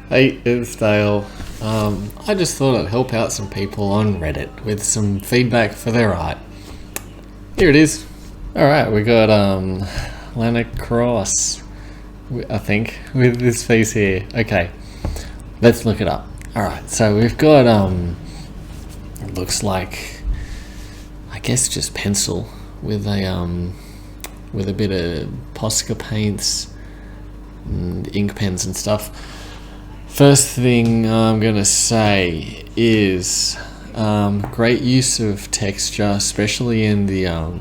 Hey, it's Dale. I just thought I'd help out some people on Reddit with some feedback for their art. Here it is. Alright, we got Lana Cross, I think, with this piece here. Okay, let's look it up. Alright, so we've got, it looks like, I guess just pencil with a bit of Posca paints and ink pens and stuff. First thing I'm going to say is great use of texture, especially in the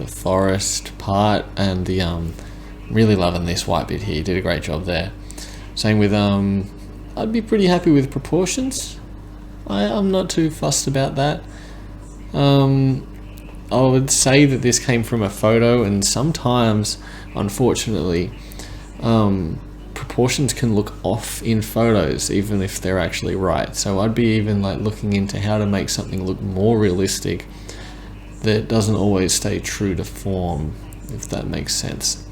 forest part, and really loving this white bit here. You did a great job there. Same with I'd be pretty happy with proportions. I'm not too fussed about that. I would say that this came from a photo, and sometimes, unfortunately, proportions can look off in photos even if they're actually right. So I'd be even like looking into how to make something look more realistic that doesn't always stay true to form, if that makes sense.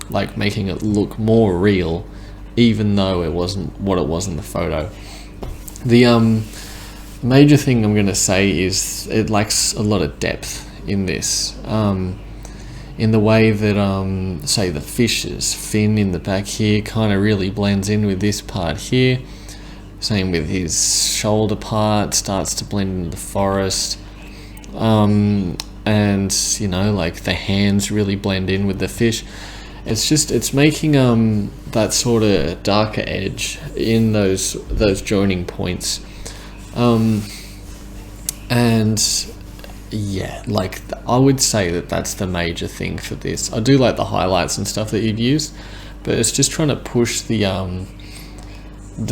Like making it look more real even though it wasn't what it was in the photo. The major thing I'm going to say is it lacks a lot of depth in this. In the way that, say, the fish's fin in the back here kind of really blends in with this part here. Same with his shoulder part, starts to blend into the forest. And, you know, like the hands really blend in with the fish. It's making that sort of darker edge in those joining points. And yeah, like I would say that that's the major thing for this. I do like the highlights and stuff that you'd use, but it's just trying to push the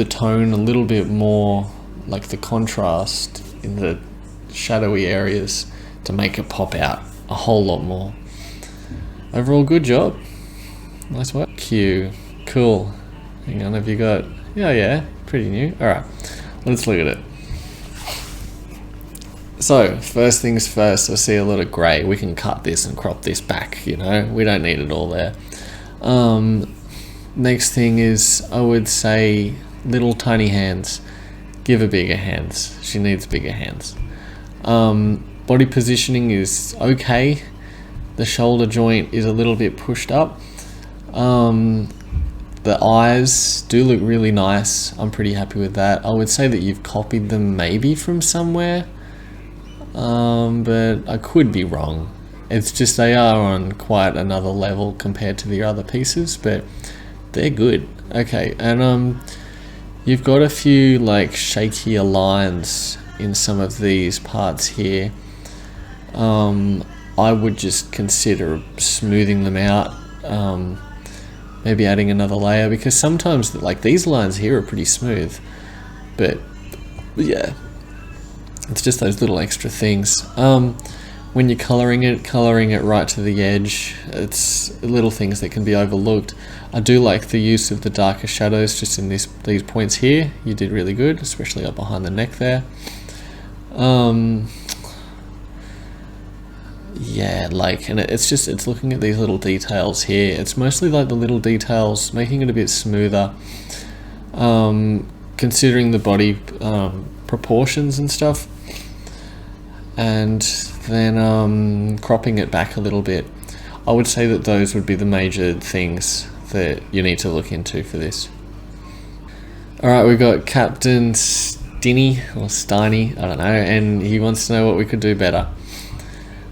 tone a little bit more, like the contrast in the shadowy areas to make it pop out a whole lot more. Overall, good job. Nice work. Q. Cool. Hang on, have you got... Yeah, pretty new. Alright, let's look at it. So, first things first, I see a lot of grey. We can cut this and crop this back, you know? We don't need it all there. Next thing is, I would say, little tiny hands. Give her bigger hands. She needs bigger hands. Body positioning is okay. The shoulder joint is a little bit pushed up. The eyes do look really nice. I'm pretty happy with that. I would say that you've copied them maybe from somewhere. But I could be wrong. It's just they are on quite another level compared to the other pieces, but they're good. Okay, and you've got a few like shakier lines in some of these parts here. I would just consider smoothing them out, maybe adding another layer, because sometimes like these lines here are pretty smooth, but yeah. It's just those little extra things. When you're colouring it right to the edge, it's little things that can be overlooked. I do like the use of the darker shadows just in these points here. You did really good, especially up behind the neck there. Yeah, like, and it's looking at these little details here. It's mostly like the little details, making it a bit smoother. Considering the body proportions and stuff. And then cropping it back a little bit. I would say that those would be the major things that you need to look into for this. Alright, we've got Captain Stinny, or Steiny, I don't know, and he wants to know what we could do better.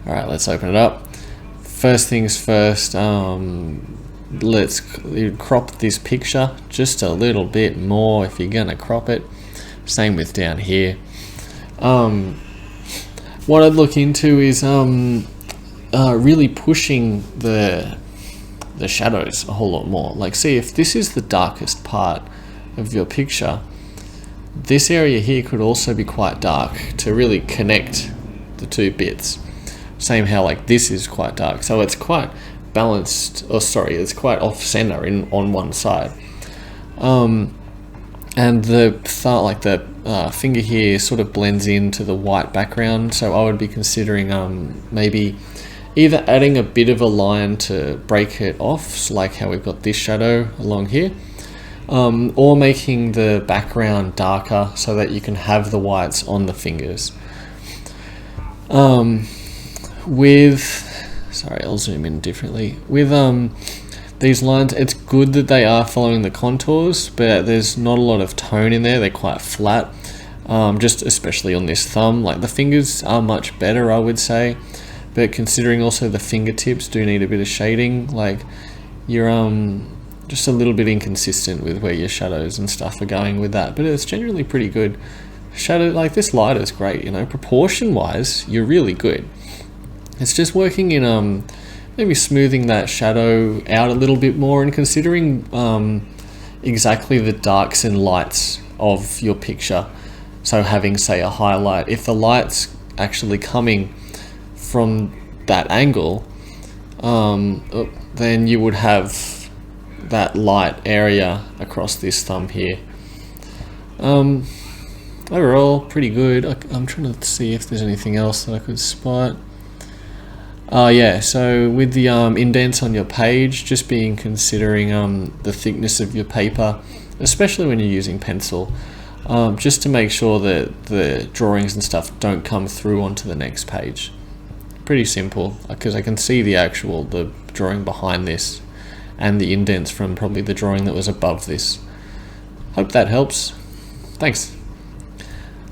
Alright, let's open it up. First things first, let's crop this picture just a little bit more if you're gonna crop it. Same with down here. What I'd look into is really pushing the shadows a whole lot more. Like, see, if this is the darkest part of your picture, this area here could also be quite dark to really connect the two bits. Same how like this is quite dark, so it's quite balanced. It's quite off center on one side. And the finger here sort of blends into the white background, so I would be considering maybe either adding a bit of a line to break it off, like how we've got this shadow along here, or making the background darker so that you can have the whites on the fingers. Sorry, I'll zoom in differently. With these lines, it's good that they are following the contours, but there's not a lot of tone in there. They're quite flat, just especially on this thumb. Like the fingers are much better, I would say, but considering also the fingertips do need a bit of shading, like you're just a little bit inconsistent with where your shadows and stuff are going with that, but it's generally pretty good. Shadow, like this light is great, you know, proportion wise you're really good. It's just working in maybe smoothing that shadow out a little bit more and considering exactly the darks and lights of your picture. So having, say, a highlight, if the light's actually coming from that angle, then you would have that light area across this thumb here. Overall, pretty good. I'm trying to see if there's anything else that I could spot. Yeah, so with the indents on your page, just considering the thickness of your paper, especially when you're using pencil, just to make sure that the drawings and stuff don't come through onto the next page. Pretty simple, because I can see the drawing behind this and the indents from probably the drawing that was above this. Hope that helps. Thanks.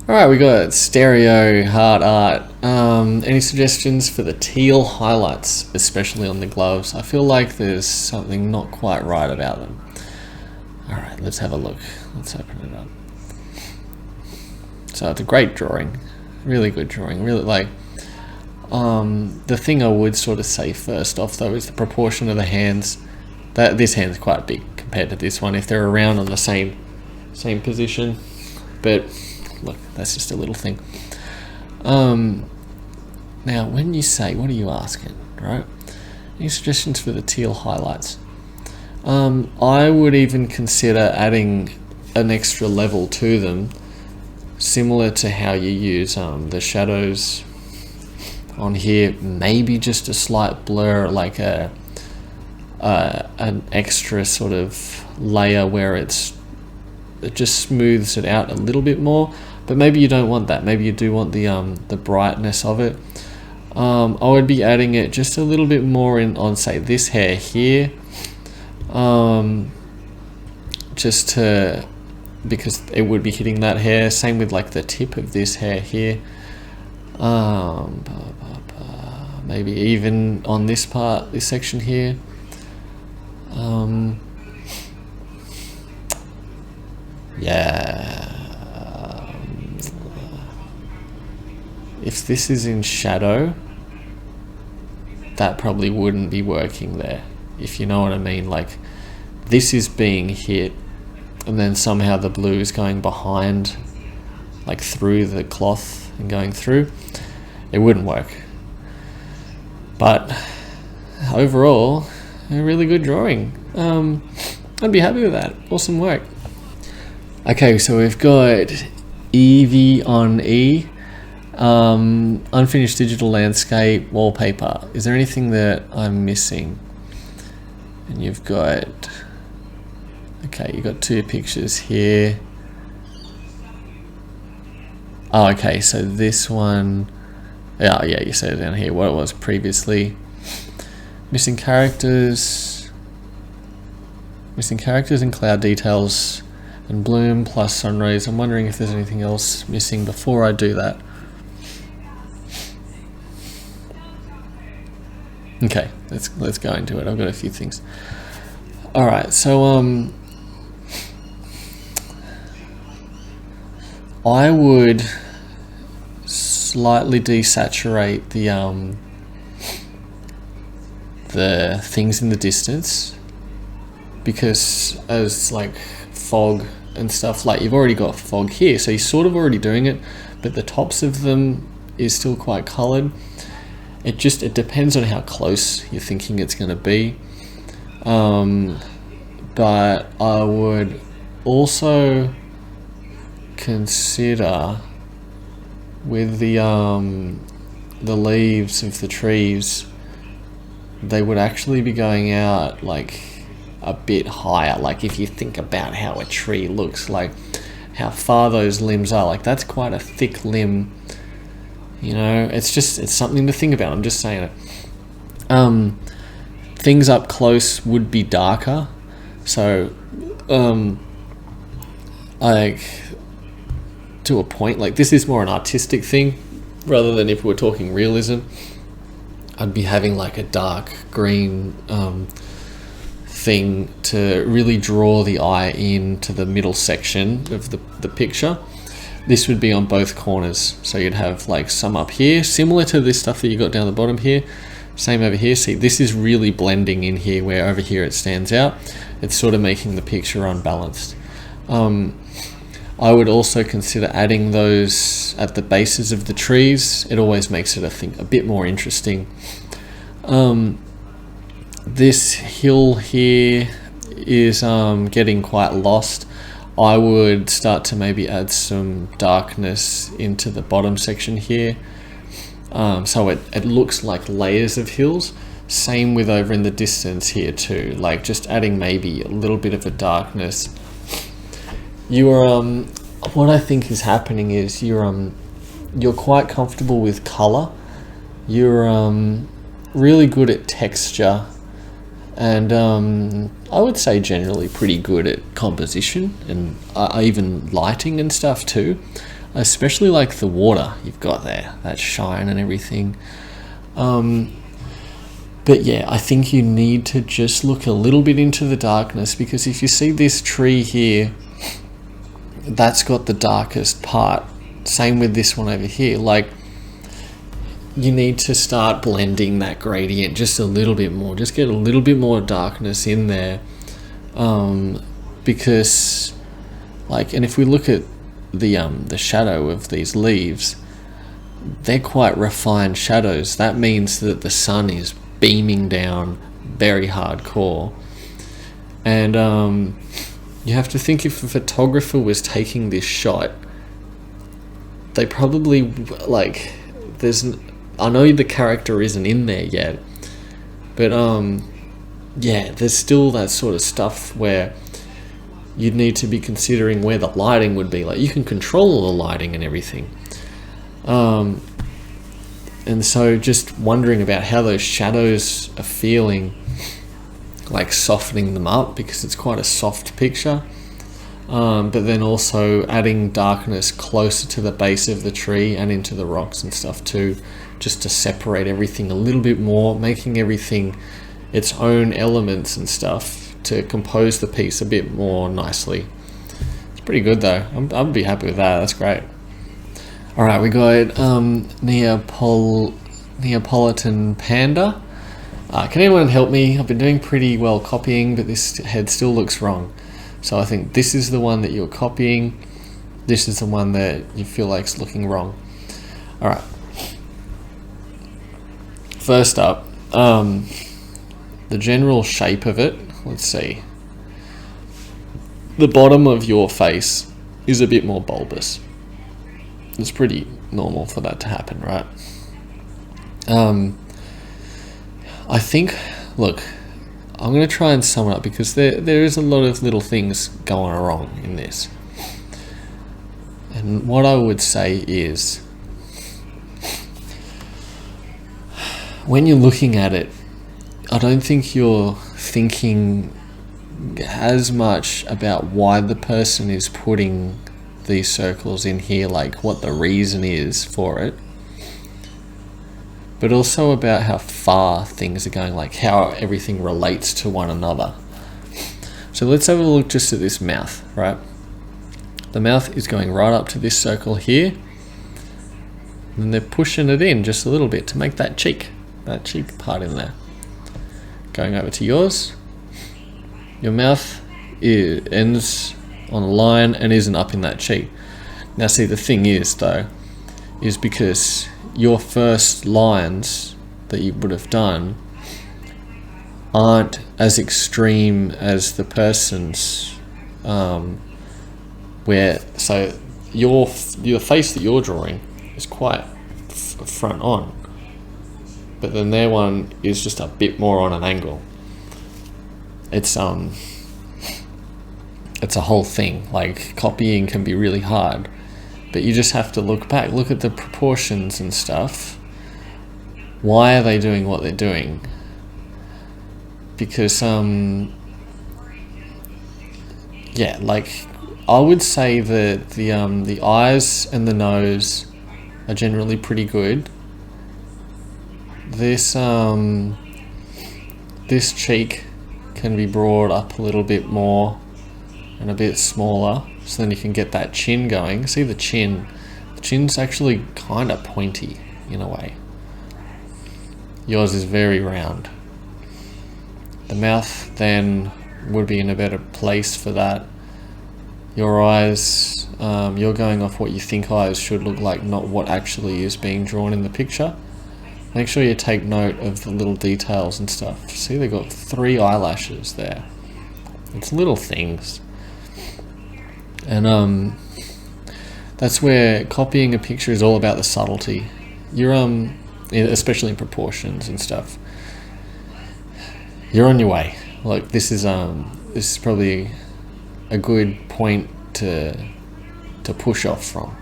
Alright, we got stereo hard art. Any suggestions for the teal highlights, especially on the gloves? I feel like there's something not quite right about them. Alright, let's have a look. Let's open it up. So it's a great drawing. Really good drawing. Really, like, the thing I would sort of say first off though is the proportion of the hands. This hand's quite big compared to this one if they're around on the same position. But look, that's just a little thing. Now, when you say, what are you asking, right? Any suggestions for the teal highlights? I would even consider adding an extra level to them, similar to how you use the shadows on here. Maybe just a slight blur, like an extra sort of layer where it just smooths it out a little bit more. But maybe you don't want that. Maybe you do want the brightness of it. I would be adding it just a little bit more on say this hair here, because it would be hitting that hair. Same with like the tip of this hair here. Maybe even on this part, this section here. Yeah. If this is in shadow, that probably wouldn't be working there, if you know what I mean. Like, this is being hit, and then somehow the blue is going behind, like through the cloth and going through. It wouldn't work. But overall, a really good drawing. I'd be happy with that. Awesome work. Okay, so we've got Evie on E. Unfinished digital landscape, wallpaper. Is there anything that I'm missing? And you've got, okay, you've got two pictures here. Oh, okay, so this one, yeah, you said it down here, what it was previously. Missing characters and cloud details and bloom plus sun rays. I'm wondering if there's anything else missing before I do that. Okay, let's go into it. I've got a few things. All right, so I would slightly desaturate the things in the distance, because as like fog and stuff, like you've already got fog here, so you're sort of already doing it, but the tops of them is still quite colored. It depends on how close you're thinking it's going to be. But I would also consider with the leaves of the trees, they would actually be going out like a bit higher. Like if you think about how a tree looks, like how far those limbs are, like that's quite a thick limb. You know, it's something to think about. I'm just saying it. Things up close would be darker. So, like to a point, like this is more an artistic thing rather than if we're talking realism. I'd be having like a dark green thing to really draw the eye into the middle section of the picture. This would be on both corners, so you'd have like some up here, similar to this stuff that you got down the bottom here. Same over here. See, this is really blending in here, where over here it stands out. It's sort of making the picture unbalanced. I would also consider adding those at the bases of the trees. It always makes it, I think, a bit more interesting. This hill here is getting quite lost. I would start to maybe add some darkness into the bottom section here. So it looks like layers of hills. Same with over in the distance here too, like just adding maybe a little bit of a darkness. What I think is happening is you're quite comfortable with color. You're really good at texture, and I would say generally pretty good at composition and even lighting and stuff too. Especially like the water you've got there, that shine and everything. But yeah, I think you need to just look a little bit into the darkness, because if you see this tree here, that's got the darkest part. Same with this one over here. Like, you need to start blending that gradient just a little bit more. Just get a little bit more darkness in there. Because, like, and if we look at the shadow of these leaves, they're quite refined shadows. That means that the sun is beaming down very hardcore. And you have to think, if a photographer was taking this shot, they probably, like, I know the character isn't in there yet, but yeah, there's still that sort of stuff where you'd need to be considering where the lighting would be. Like, you can control the lighting and everything. And so just wondering about how those shadows are feeling, like softening them up, because it's quite a soft picture. But then also adding darkness closer to the base of the tree and into the rocks and stuff too, just to separate everything a little bit more, making everything its own elements and stuff to compose the piece a bit more nicely. It's pretty good though. I'd be happy with that. That's great. Alright, we got Neapolitan Panda. Can anyone help me? I've been doing pretty well copying, but this head still looks wrong. So I think this is the one that you're copying. This is the one that you feel like is looking wrong. Alright. First up, the general shape of it. Let's see. The bottom of your face is a bit more bulbous. It's pretty normal for that to happen, right? I think, look, I'm going to try and sum it up, because there is a lot of little things going wrong in this. And what I would say is, when you're looking at it, I don't think you're thinking as much about why the person is putting these circles in here, like what the reason is for it, but also about how far things are going, like how everything relates to one another. So let's have a look just at this mouth, right? The mouth is going right up to this circle here, and they're pushing it in just a little bit to make that cheek part in there. Going over to yours, your mouth ends on a line and isn't up in that cheek. Now see, the thing is though, is because your first lines that you would have done aren't as extreme as the person's, where, so your face that you're drawing is quite front on, but then their one is just a bit more on an angle. it's a whole thing. Like, copying can be really hard, but you just have to look back, look at the proportions and stuff. Why are they doing what they're doing? Because yeah, like, I would say that the eyes and the nose are generally pretty good. This this cheek can be brought up a little bit more and a bit smaller, so then you can get that chin going. See the chin? The chin's actually kind of pointy in a way. Yours is very round. The mouth then would be in a better place for that. Your eyes, you're going off what you think eyes should look like, not what actually is being drawn in the picture. Make sure you take note of the little details and stuff. See, they've got 3 eyelashes there. It's little things. And that's where copying a picture is all about the subtlety. You're especially in proportions and stuff. You're on your way. Look, this is probably a good point to push off from.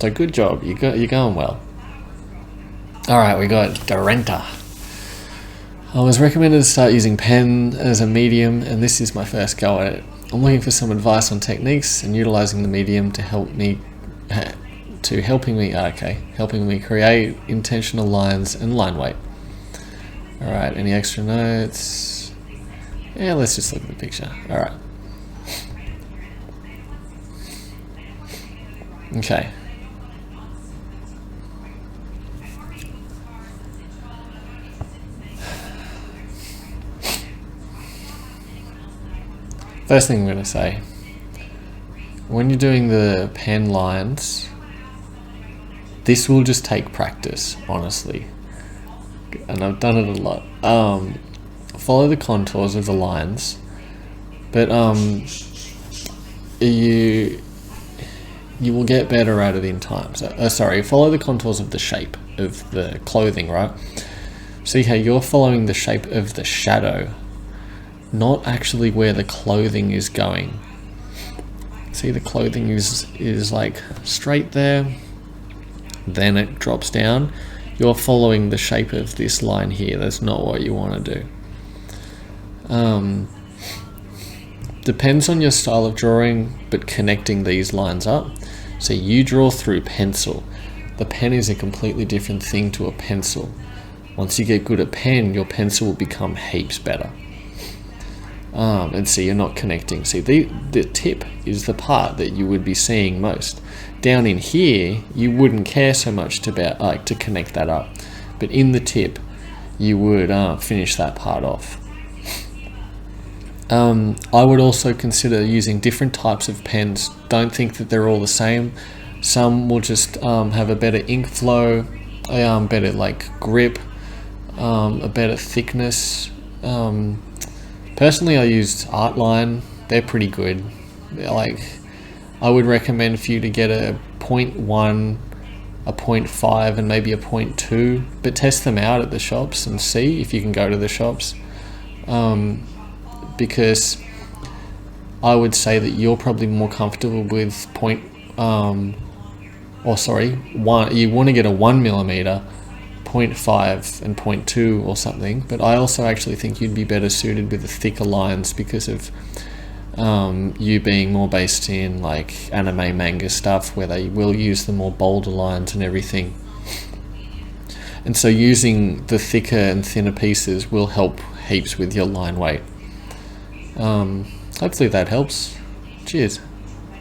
So good job. You're going well. All right, we got Dorenta. I was recommended to start using pen as a medium, and this is my first go at it. I'm looking for some advice on techniques and utilizing the medium to helping me create intentional lines and line weight. All right, any extra notes? Yeah, let's just look at the picture. All right. Okay. First thing I'm going to say, when you're doing the pen lines, this will just take practice, honestly. And I've done it a lot. Follow the contours of the lines, but you will get better at it in time. So, follow the contours of the shape of the clothing, right? See how you're following the shape of the shadow, not actually where the clothing is going. See, the clothing is like straight there, then it drops down. You're following the shape of this line here. That's not what you want to do. Depends on your style of drawing, but connecting these lines up. So you draw through pencil. The pen is a completely different thing to a pencil. Once you get good at pen, your pencil will become heaps better. And see, you're not connecting. See, the tip is the part that you would be seeing most. Down in here, you wouldn't care so much to connect that up, but in the tip, you would finish that part off. I would also consider using different types of pens. Don't think that they're all the same. Some will just have a better ink flow, better like grip, a better thickness. Personally, I used Artline. They're pretty good. I would recommend for you to get a 0.1, a 0.5, and maybe a 0.2, but test them out at the shops and see if you can go to the shops. Because I would say that you're probably more comfortable with one. You want to get a 1mm, 0.5 and 0.2 or something, but I also actually think you'd be better suited with the thicker lines because of you being more based in like anime manga stuff where they will use the more bolder lines and everything. And so using the thicker and thinner pieces will help heaps with your line weight. Hopefully that helps. Cheers.